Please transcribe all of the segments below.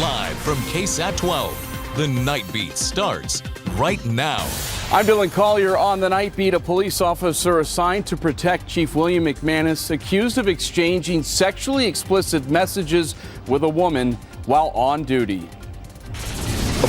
Live from KSAT 12, the Nightbeat starts right now. I'm Dylan Collier on the Nightbeat. A police officer assigned to protect Chief William McManus accused of exchanging sexually explicit messages with a woman while on duty.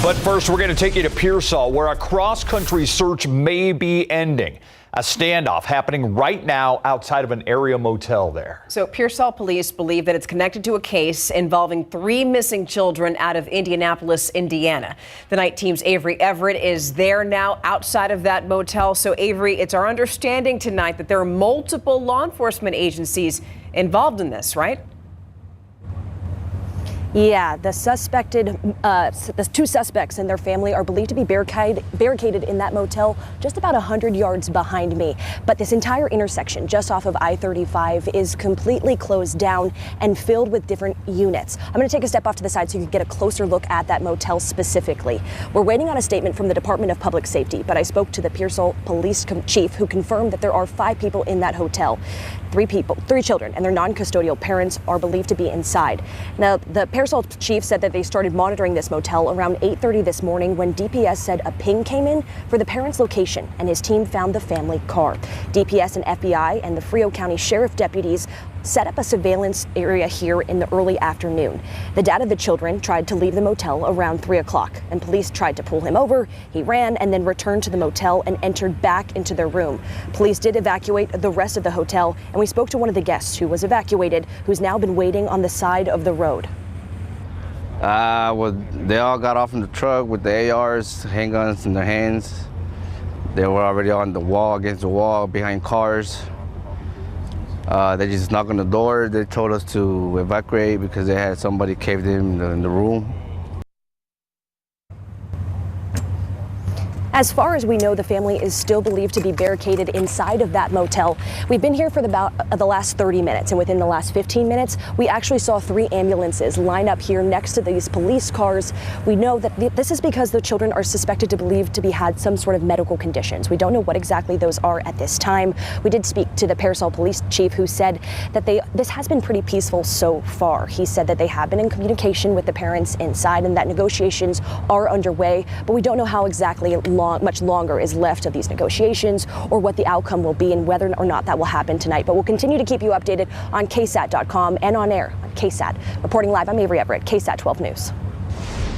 But first, we're going to take you to Peoria, where a cross-country search may be ending. A standoff happening right now outside of an area motel there. So Peoria police believe that it's connected to a case involving 3 missing children out of Indianapolis, Indiana. The night team's Avery Everett is there now outside of that motel. So Avery, it's our understanding tonight that there are multiple law enforcement agencies involved in this, right? Yeah, the 2 suspects and their family are believed to be barricaded in that motel just about 100 yards behind me. But this entire intersection just off of I-35 is completely closed down and filled with different units. I'm going to take a step off to the side so you can get a closer look at that motel specifically. We're waiting on a statement from the Department of Public Safety, but I spoke to the Peoria police chief who confirmed that there are 5 people in that hotel. 3 children, and their non-custodial parents are believed to be inside. Now, the Peoria chief said that they started monitoring this motel around 8:30 this morning when DPS said a ping came in for the parents' location, and his team found the family car. DPS and FBI and the Frio County Sheriff deputies set up a surveillance area here in the early afternoon. The dad of the children tried to leave the motel around 3 o'clock, and police tried to pull him over. He ran and then returned to the motel and entered back into their room. Police did evacuate the rest of the hotel, and we spoke to one of the guests who was evacuated, who's now been waiting on the side of the road. Well, they all got off in the truck with the ARs, handguns in their hands. They were already on the wall, against the wall, behind cars. They just knocked on the door. They told us to evacuate because they had somebody caved in the room. As far as we know, the family is still believed to be barricaded inside of that motel. We've been here for the last 30 minutes, and within the last 15 minutes, we actually saw 3 ambulances line up here next to these police cars. We know that this is because the children are suspected to believe to be had some sort of medical conditions. We don't know what exactly those are at this time. We did speak to the Peoria police chief, who said that this has been pretty peaceful so far. He said that they have been in communication with the parents inside and that negotiations are underway, but we don't know how exactly much longer is left of these negotiations or what the outcome will be and whether or not that will happen tonight. But we'll continue to keep you updated on KSAT.com and on air on KSAT. Reporting live, I'm Avery Everett, KSAT 12 News.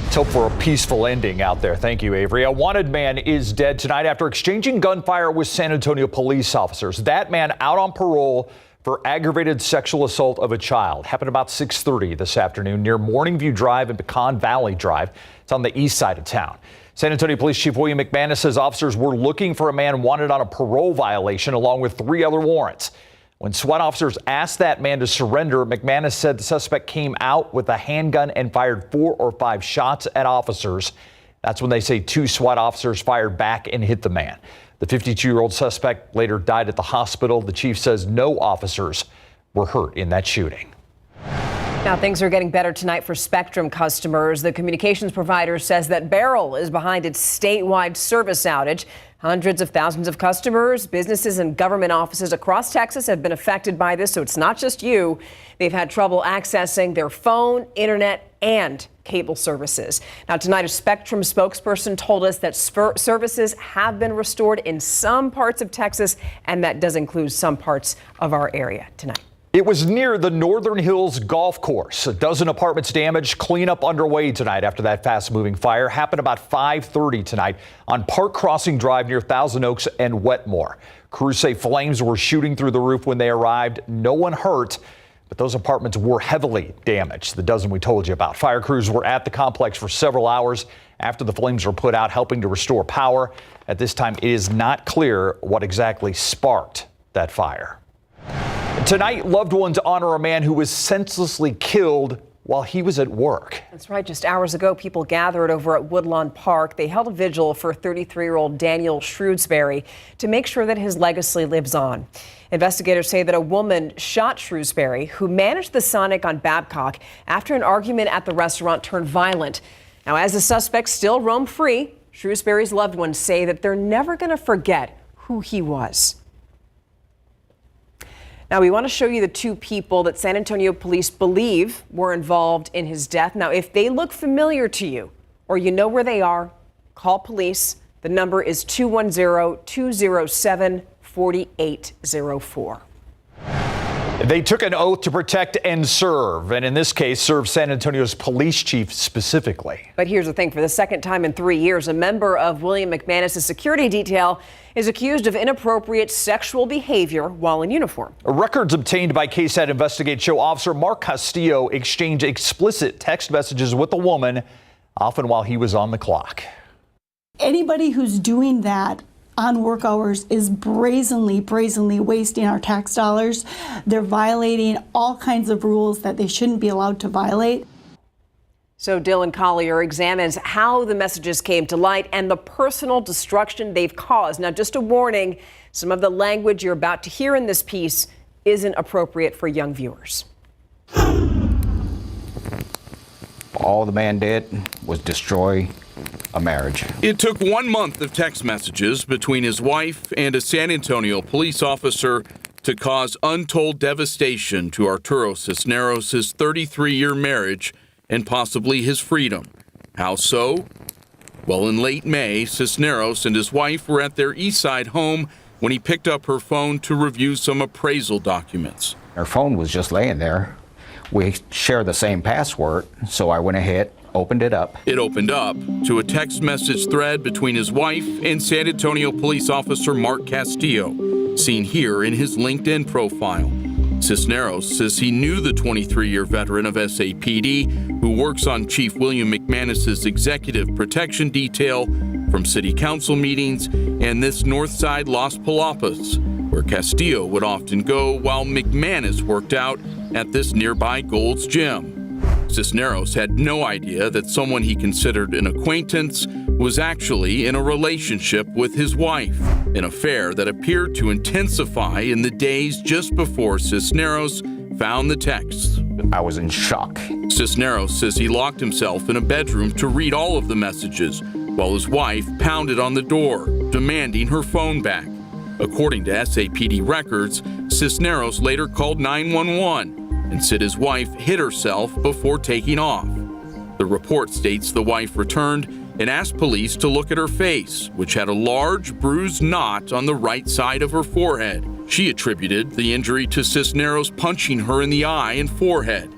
Let's hope for a peaceful ending out there. Thank you, Avery. A wanted man is dead tonight after exchanging gunfire with San Antonio police officers. That man out on parole for aggravated sexual assault of a child. Happened about 6:30 this afternoon near Morningview Drive and Pecan Valley Drive. It's on the east side of town. San Antonio Police Chief William McManus says officers were looking for a man wanted on a parole violation along with 3 other warrants. When SWAT officers asked that man to surrender, McManus said the suspect came out with a handgun and fired 4 or 5 shots at officers. That's when they say 2 SWAT officers fired back and hit the man. The 52-year-old suspect later died at the hospital. The chief says no officers were hurt in that shooting. Now, things are getting better tonight for Spectrum customers. The communications provider says that Beryl is behind its statewide service outage. Hundreds of thousands of customers, businesses, and government offices across Texas have been affected by this, so it's not just you. They've had trouble accessing their phone, internet, and cable services. Now, tonight, a Spectrum spokesperson told us that services have been restored in some parts of Texas, and that does include some parts of our area tonight. It was near the Northern Hills Golf Course. A dozen apartments damaged. Cleanup underway tonight after that fast-moving fire. Happened about 5:30 tonight on Park Crossing Drive near Thousand Oaks and Wetmore. Crews say flames were shooting through the roof when they arrived. No one hurt, but those apartments were heavily damaged. The dozen we told you about. Fire crews were at the complex for several hours after the flames were put out, helping to restore power. At this time, it is not clear what exactly sparked that fire. Tonight, loved ones honor a man who was senselessly killed while he was at work. That's right. Just hours ago, people gathered over at Woodlawn Park. They held a vigil for 33-year-old Daniel Shrewsbury to make sure that his legacy lives on. Investigators say that a woman shot Shrewsbury, who managed the Sonic on Babcock, after an argument at the restaurant turned violent. Now, as the suspects still roam free, Shrewsbury's loved ones say that they're never going to forget who he was. Now, we want to show you the two people that San Antonio police believe were involved in his death. Now, if they look familiar to you or you know where they are, call police. The number is 210-207-4804. They took an oath to protect and serve, and in this case, serve San Antonio's police chief specifically. But here's the thing. For the second time in 3 years, a member of William McManus' security detail is accused of inappropriate sexual behavior while in uniform. Records obtained by KSAT Investigate show Officer Mark Castillo exchanged explicit text messages with a woman, often while he was on the clock. Anybody who's doing that on work hours is brazenly wasting our tax dollars. They're violating all kinds of rules that they shouldn't be allowed to violate. So Dylan Collier examines how the messages came to light and the personal destruction they've caused. Now, just a warning, some of the language you're about to hear in this piece isn't appropriate for young viewers. All the man did was destroy a marriage. It took 1 month of text messages between his wife and a San Antonio police officer to cause untold devastation to Arturo Cisneros' 33-year marriage and possibly his freedom. How so? Well, in late May, Cisneros and his wife were at their East Side home when he picked up her phone to review some appraisal documents. Her phone was just laying there. We share the same password, so I went ahead, opened it up. It opened up to a text message thread between his wife and San Antonio police officer Mark Castillo, seen here in his LinkedIn profile. Cisneros says he knew the 23-year veteran of SAPD who works on Chief William McManus' executive protection detail from city council meetings and this north side Las Palapas, where Castillo would often go while McManus worked out at this nearby Gold's Gym. Cisneros had no idea that someone he considered an acquaintance was actually in a relationship with his wife, an affair that appeared to intensify in the days just before Cisneros found the texts. I was in shock. Cisneros says he locked himself in a bedroom to read all of the messages while his wife pounded on the door, demanding her phone back. According to SAPD records, Cisneros later called 911 and said his wife hit herself before taking off. The report states the wife returned and asked police to look at her face, which had a large bruised knot on the right side of her forehead. She attributed the injury to Cisneros punching her in the eye and forehead.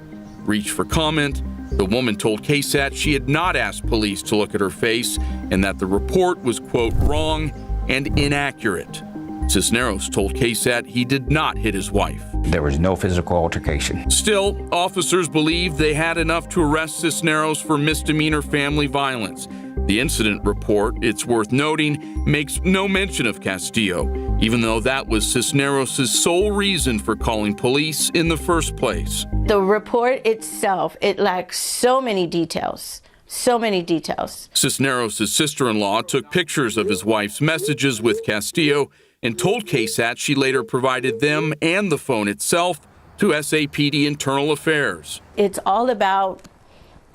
Reached for comment, the woman told KSAT she had not asked police to look at her face and that the report was, quote, wrong and inaccurate. Cisneros told KSAT he did not hit his wife. There was no physical altercation. Still, officers believe they had enough to arrest Cisneros for misdemeanor family violence. The incident report, it's worth noting, makes no mention of Castillo, even though that was Cisneros' sole reason for calling police in the first place. The report itself, it lacks so many details. So many details. Cisneros' sister-in-law took pictures of his wife's messages with Castillo and told KSAT she later provided them and the phone itself to SAPD Internal Affairs. It's all about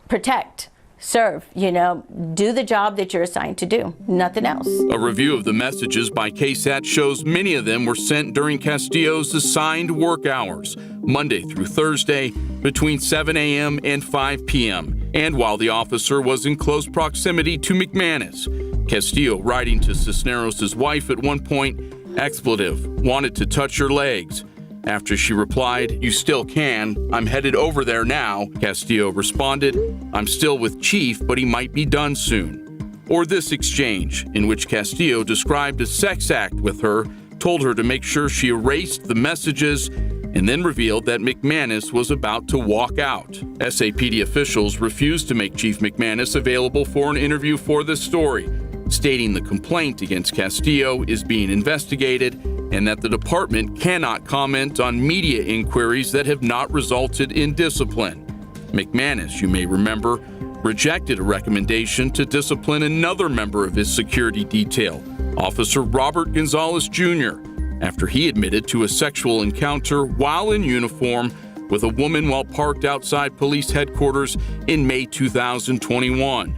protect, serve, do the job that you're assigned to do, nothing else. A review of the messages by KSAT shows many of them were sent during Castillo's assigned work hours, Monday through Thursday, between 7 a.m. and 5 p.m., and while the officer was in close proximity to McManus. Castillo writing to Cisneros' wife at one point, expletive, wanted to touch her legs. After she replied, "You still can. I'm headed over there now," Castillo responded, "I'm still with Chief, but he might be done soon." Or this exchange, in which Castillo described a sex act with her, told her to make sure she erased the messages, and then revealed that McManus was about to walk out. SAPD officials refused to make Chief McManus available for an interview for this story, stating the complaint against Castillo is being investigated and that the department cannot comment on media inquiries that have not resulted in discipline. McManus, you may remember, rejected a recommendation to discipline another member of his security detail, Officer Robert Gonzalez Jr., after he admitted to a sexual encounter while in uniform with a woman while parked outside police headquarters in May 2021.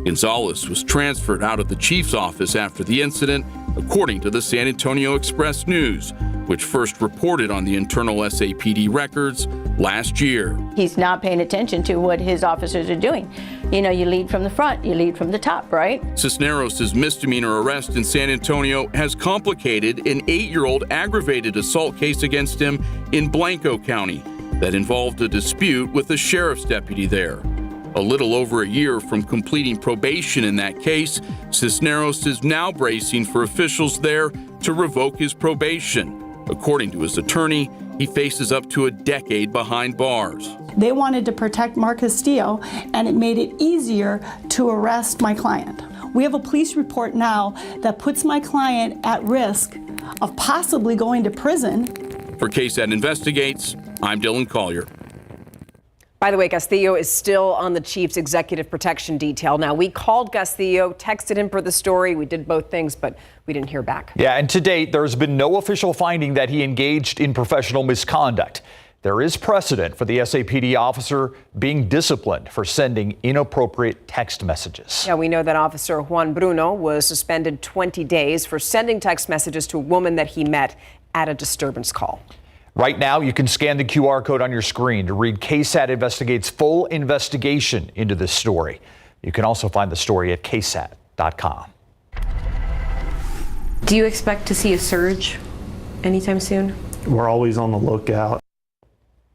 Gonzalez was transferred out of the chief's office after the incident, according to the San Antonio Express News, which first reported on the internal SAPD records last year. He's not paying attention to what his officers are doing. You know, you lead from the front, you lead from the top, right? Cisneros' misdemeanor arrest in San Antonio has complicated an 8-year-old aggravated assault case against him in Blanco County that involved a dispute with a sheriff's deputy there. A little over a year from completing probation in that case, Cisneros is now bracing for officials there to revoke his probation. According to his attorney, he faces up to a decade behind bars. They wanted to protect Mark Castillo, and it made it easier to arrest my client. We have a police report now that puts my client at risk of possibly going to prison. For KSAT Investigates, I'm Dylan Collier. By the way, Castillo is still on the chief's executive protection detail. Now, we called Castillo, texted him for the story. We did both things, but we didn't hear back. Yeah, and to date, there's been no official finding that he engaged in professional misconduct. There is precedent for the SAPD officer being disciplined for sending inappropriate text messages. Yeah, we know that Officer Juan Bruno was suspended 20 days for sending text messages to a woman that he met at a disturbance call. Right now, you can scan the QR code on your screen to read KSAT Investigates' full investigation into this story. You can also find the story at KSAT.com. Do you expect to see a surge anytime soon? We're always on the lookout.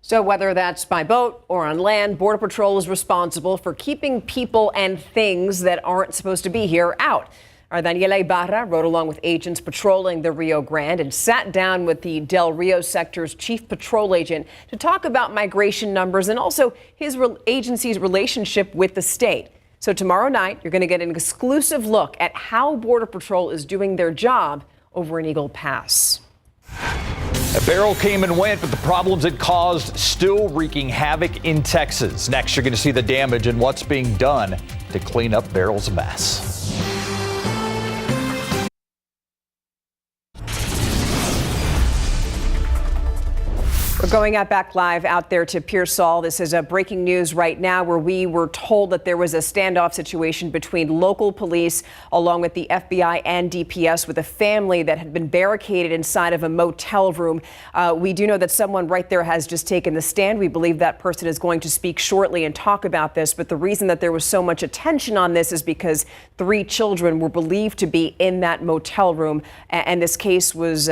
So whether that's by boat or on land, Border Patrol is responsible for keeping people and things that aren't supposed to be here out. Our Daniela Ibarra rode along with agents patrolling the Rio Grande and sat down with the Del Rio sector's chief patrol agent to talk about migration numbers and also his agency's relationship with the state. So tomorrow night, you're going to get an exclusive look at how Border Patrol is doing their job over in Eagle Pass. Beryl came and went, but the problems it caused still wreaking havoc in Texas. Next, you're going to see the damage and what's being done to clean up Beryl's mess. We're going back live out there to Pearsall. This is breaking news right now where we were told that there was a standoff situation between local police along with the FBI and DPS with a family that had been barricaded inside of a motel room. We do know that someone right there has just taken the stand. We believe that person is going to speak shortly and talk about this. But the reason that there was so much attention on this is because 3 children were believed to be in that motel room. And this case was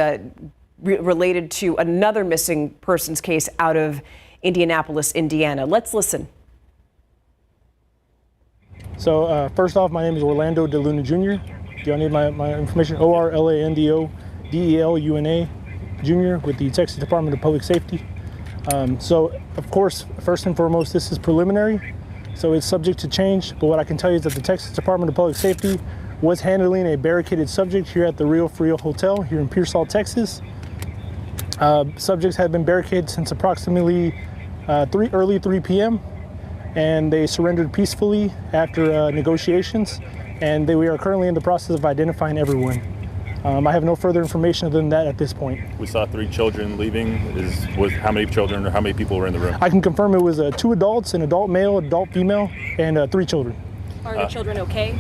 related to another missing persons case out of Indianapolis, Indiana. Let's listen. So first off, my name is Orlando DeLuna Jr. Do y'all need my information? Orlando Deluna Jr. with the Texas Department of Public Safety. So of course, first and foremost, this is preliminary, so it's subject to change. But what I can tell you is that the Texas Department of Public Safety was handling a barricaded subject here at the Rio Frio Hotel here in Pearsall, Texas. Subjects had been barricaded since approximately early 3 p.m. and they surrendered peacefully after negotiations, and we are currently in the process of identifying everyone. I have no further information other than that at this point. We saw 3 children leaving. How many children or how many people were in the room? I can confirm it was 2 adults, an adult male, adult female, and 3 children. Are the children okay?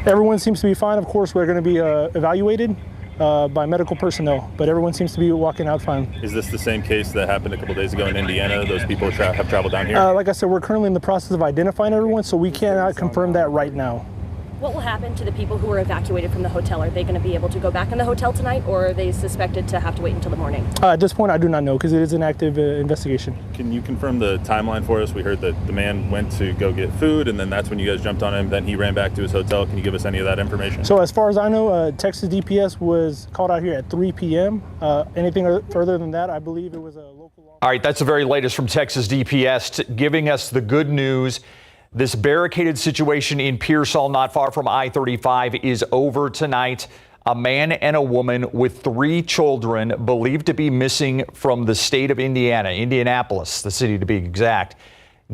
Everyone seems to be fine. Of course, we're going to be evaluated by medical personnel, but everyone seems to be walking out fine. Is this the same case that happened a couple days ago in Indiana? Those people have traveled down here? Like I said, we're currently in the process of identifying everyone, so we cannot confirm that right now. What will happen to the people who were evacuated from the hotel? Are they going to be able to go back in the hotel tonight, or are they suspected to have to wait until the morning? At this point, I do not know because it is an active investigation. Can you confirm the timeline for us? We heard that the man went to go get food, and then that's when you guys jumped on him. Then he ran back to his hotel. Can you give us any of that information? So as far as I know, Texas DPS was called out here at 3 p.m. Anything further than that, I believe it was a local law. All right, that's the very latest from Texas DPS, giving us the good news. This barricaded situation in Pearsall, not far from I-35, is over tonight. A man and a woman with 3 children believed to be missing from the state of Indiana, Indianapolis, the city to be exact,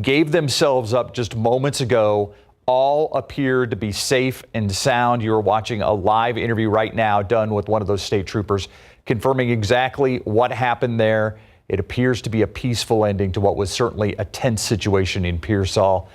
gave themselves up just moments ago. All appeared to be safe and sound. You're watching a live interview right now done with one of those state troopers, confirming exactly what happened there. It appears to be a peaceful ending to what was certainly a tense situation in Pearsall.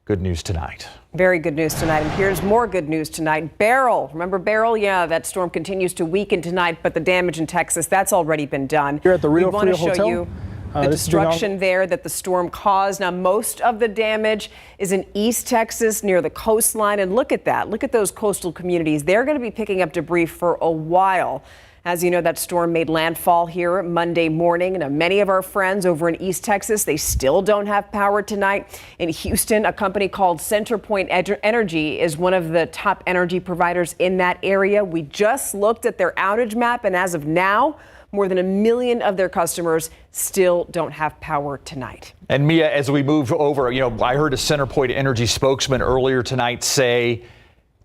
Good news tonight. Very good news tonight. And here's more good news tonight. Beryl. Remember Beryl? Yeah, that storm continues to weaken tonight, but the damage in Texas, that's already been done. Here at the Rio we want to show Hotel. you the destruction there that the storm caused. Now, most of the damage is in East Texas near the coastline. And look at that. Look at those coastal communities. They're going to be picking up debris for a while. As you know, that storm made landfall here Monday morning. And many of our friends over in East Texas, they still don't have power tonight. In Houston, a company called CenterPoint Energy is one of the top energy providers in that area. We just looked at their outage map, and as of now, more than 1 million of their customers still don't have power tonight. And Mia, as we move over, I heard a CenterPoint Energy spokesman earlier tonight say,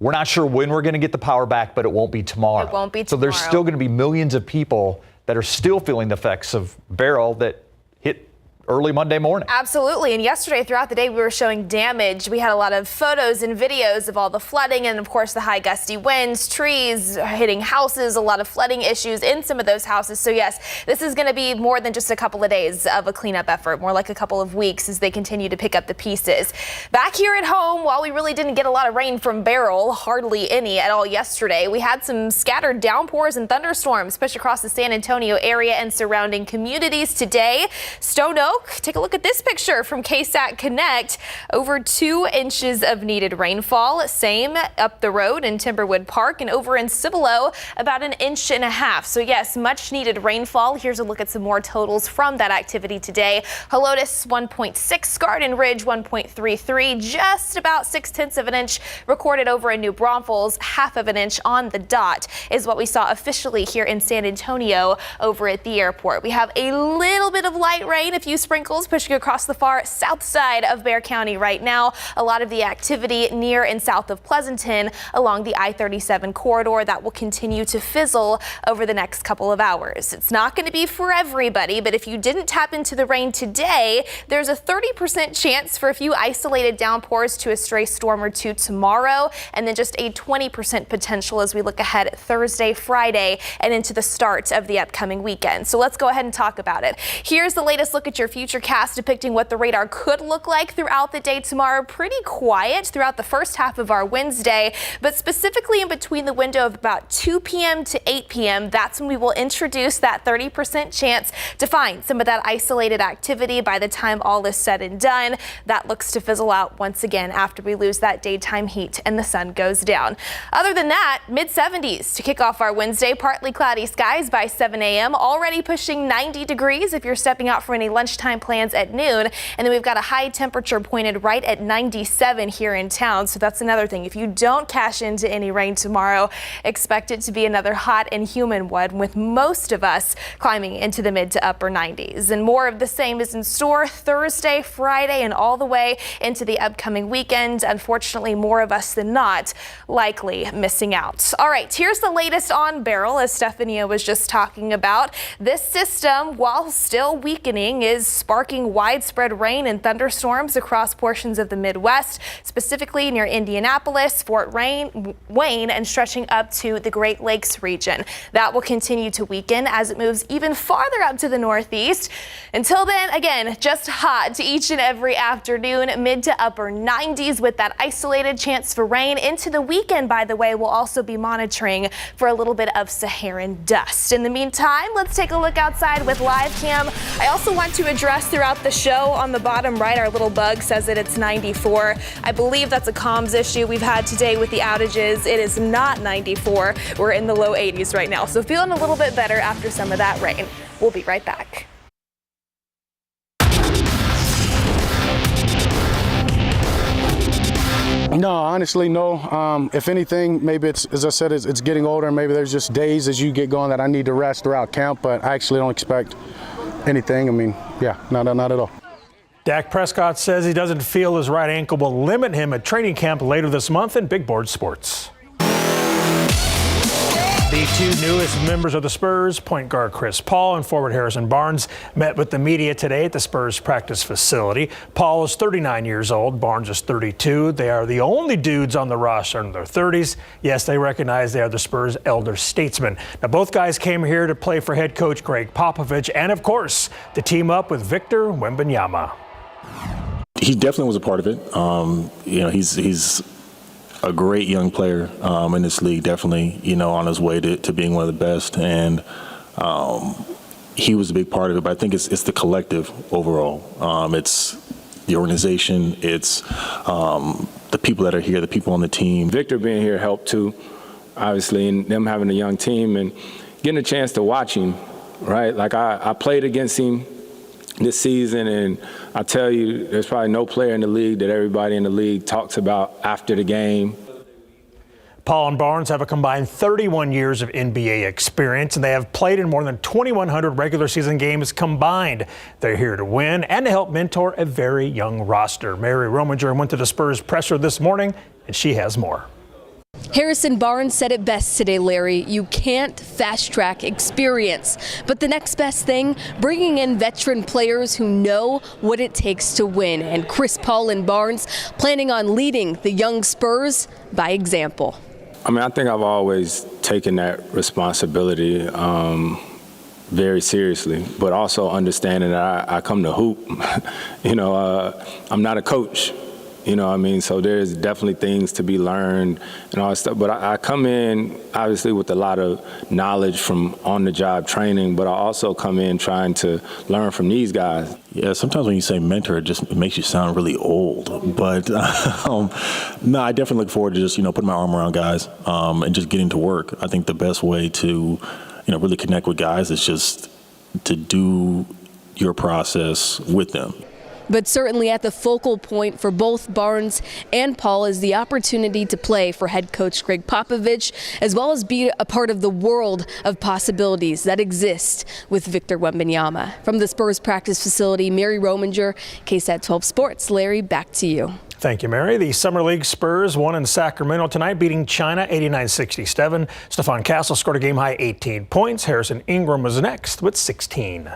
we're not sure when we're going to get the power back, but it won't be tomorrow. It won't be tomorrow. So there's still going to be millions of people that are still feeling the effects of Beryl that hit early Monday morning. Absolutely. And yesterday throughout the day, we were showing damage. We had a lot of photos and videos of all the flooding and, of course, the high gusty winds, trees hitting houses, a lot of flooding issues in some of those houses. So, yes, this is going to be more than just a couple of days of a cleanup effort, more like a couple of weeks as they continue to pick up the pieces. Back here at home, while we really didn't get a lot of rain from Beryl, hardly any at all yesterday, we had some scattered downpours and thunderstorms pushed across the San Antonio area and surrounding communities today. Stone Oak, take a look at this picture from KSAT Connect. Over 2 inches of needed rainfall. Same up the road in Timberwood Park, and over in Cibolo, about 1.5 inches. So yes, much needed rainfall. Here's a look at some more totals from that activity today. Helotes 1.6, Garden Ridge 1.33, just about 0.6 of an inch recorded over in New Braunfels. 1/2 of an inch on the dot is what we saw officially here in San Antonio over at the airport. We have a little bit of light rain, a few sprinkles pushing across the far south side of Bexar County right now. A lot of the activity near and south of Pleasanton along the I-37 corridor that will continue to fizzle over the next couple of hours. It's not going to be for everybody, but if you didn't tap into the rain today, there's a 30% chance for a few isolated downpours to a stray storm or two tomorrow, and then just a 20% potential as we look ahead Thursday, Friday, and into the start of the upcoming weekend. So let's go ahead and talk about it. Here's the latest look at your future cast depicting what the radar could look like throughout the day tomorrow. Pretty quiet throughout the first half of our Wednesday, but specifically in between the window of about 2 p.m. to 8 p.m., that's when we will introduce that 30% chance to find some of that isolated activity. By the time all is said and done, that looks to fizzle out once again after we lose that daytime heat and the sun goes down. Other than that, mid-70s to kick off our Wednesday. Partly cloudy skies by 7 a.m. Already pushing 90 degrees if you're stepping out for any lunchtime plans at noon. And then we've got a high temperature pointed right at 97 here in town. So that's another thing. If you don't cash into any rain tomorrow, expect it to be another hot and humid one, with most of us climbing into the mid to upper 90s. And more of the same is in store Thursday, Friday, and all the way into the upcoming weekend. Unfortunately, more of us than not likely missing out. All right, here's the latest on Beryl, as Stephanie was just talking about. This system, while still weakening, is sparking widespread rain and thunderstorms across portions of the Midwest, specifically near Indianapolis, Fort Wayne, and stretching up to the Great Lakes region. That will continue to weaken as it moves even farther up to the northeast. Until then, again, just hot each and every afternoon, mid to upper 90s with that isolated chance for rain. Into the weekend, by the way, we'll also be monitoring for a little bit of Saharan dust. In the meantime, let's take a look outside with live cam. I also want to address throughout the show on the bottom right, our little bug says that it's 94. I believe that's a comms issue we've had today with the outages. It is not 94. We're in the low 80s right now, so feeling a little bit better after some of that rain. We'll be right back. No, honestly, no. If anything, maybe it's, as I said, it's getting older. Maybe there's just days as you get going that I need to rest throughout camp, but I actually don't expect anything. I mean, yeah, not at all. Dak Prescott says he doesn't feel his right ankle will limit him at training camp later this month in Big Board Sports. The two newest members of the Spurs, point guard Chris Paul and forward Harrison Barnes, met with the media today at the Spurs practice facility. Paul is 39 years old. Barnes is 32. They are the only dudes on the roster in their 30s. Yes, they recognize they are the Spurs' elder statesmen. Now, both guys came here to play for head coach Greg Popovich and, of course, to team up with Victor Wembanyama. He definitely was a part of it. He's a great young player in this league, definitely, on his way to being one of the best. And he was a big part of it, but I think it's the collective overall. It's the organization, it's the people that are here, the people on the team. Victor being here helped too, obviously, and them having a young team and getting a chance to watch him, right? Like I played against him this season, and I tell you, there's probably no player in the league that everybody in the league talks about after the game. Paul and Barnes have a combined 31 years of NBA experience, and they have played in more than 2,100 regular season games combined. They're here to win and to help mentor a very young roster. Mary Rominger went to the Spurs presser this morning, and she has more. Harrison Barnes said it best today, Larry. You can't fast-track experience. But the next best thing, bringing in veteran players who know what it takes to win. And Chris Paul and Barnes planning on leading the young Spurs by example. I mean, I think I've always taken that responsibility very seriously, but also understanding that I come to hoop. I'm not a coach. So there's definitely things to be learned and all that stuff. But I come in, obviously, with a lot of knowledge from on-the-job training, but I also come in trying to learn from these guys. Yeah, sometimes when you say mentor, it makes you sound really old. But no, I definitely look forward to just, putting my arm around guys and just getting to work. I think the best way to, really connect with guys is just to do your process with them. But certainly at the focal point for both Barnes and Paul is the opportunity to play for head coach Greg Popovich, as well as be a part of the world of possibilities that exist with Victor Wembanyama. From the Spurs practice facility, Mary Rominger, KSAT 12 Sports. Larry, back to you. Thank you, Mary. The Summer League Spurs won in Sacramento tonight, beating China 89-67. Stephon Castle scored a game-high 18 points. Harrison Ingram was next with 16.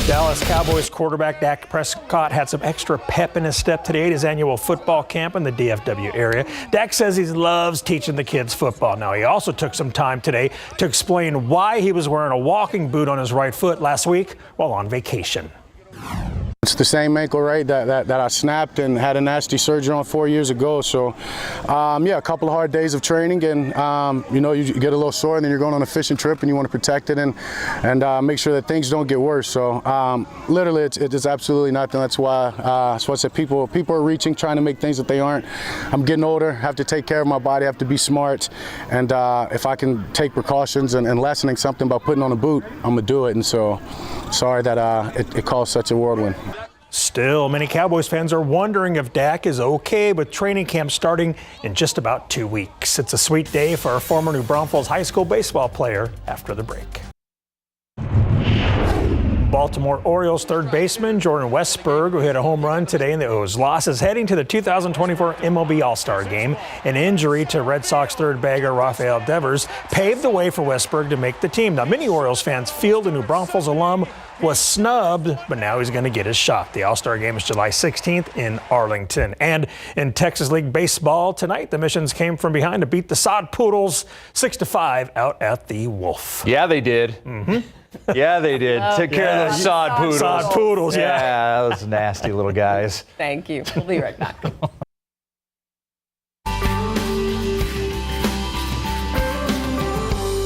Dallas Cowboys quarterback Dak Prescott had some extra pep in his step today at his annual football camp in the DFW area. Dak says he loves teaching the kids football. Now, he also took some time today to explain why he was wearing a walking boot on his right foot last week while on vacation. It's the same ankle, right, that I snapped and had a nasty surgery on 4 years ago. So, a couple of hard days of training, and you get a little sore, and then you're going on a fishing trip, and you want to protect it and make sure that things don't get worse. So, literally, it's absolutely nothing. That's why I said people are reaching, trying to make things that they aren't. I'm getting older, have to take care of my body, have to be smart, and if I can take precautions and lessening something by putting on a boot, I'm gonna do it. And so, sorry that it caused such a whirlwind. Still, many Cowboys fans are wondering if Dak is okay with training camp starting in just about 2 weeks. It's a sweet day for our former New Braunfels high school baseball player after the break. Baltimore Orioles third baseman Jordan Westburg, who hit a home run today in the O's loss, is heading to the 2024 MLB All-Star game. An injury to Red Sox third bagger Rafael Devers paved the way for Westburg to make the team. Now, many Orioles fans feel the New Braunfels alum was snubbed, but now he's going to get his shot. The All-Star game is July 16th in Arlington. And in Texas League Baseball tonight, the Missions came from behind to beat the Sod Poodles 6-5 out at the Wolf. Yeah, they did. Yeah, they did. Took care of those Sod Poodles. Sod Poodles, yeah. Those nasty little guys. Thank you. We'll be right back.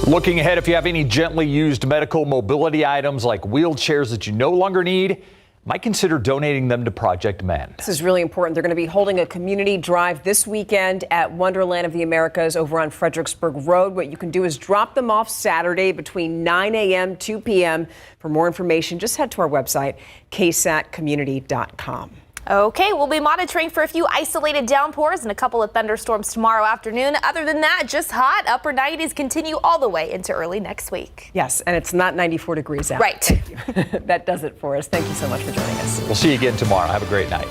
Looking ahead, if you have any gently used medical mobility items like wheelchairs that you no longer need, might consider donating them to Project Men. This is really important. They're going to be holding a community drive this weekend at Wonderland of the Americas over on Fredericksburg Road. What you can do is drop them off Saturday between 9 a.m. 2 p.m. For more information, just head to our website, ksatcommunity.com. Okay, we'll be monitoring for a few isolated downpours and a couple of thunderstorms tomorrow afternoon. Other than that, just hot. Upper 90s continue all the way into early next week. Yes, and it's not 94 degrees out. Right. That does it for us. Thank you so much for joining us. We'll see you again tomorrow. Have a great night.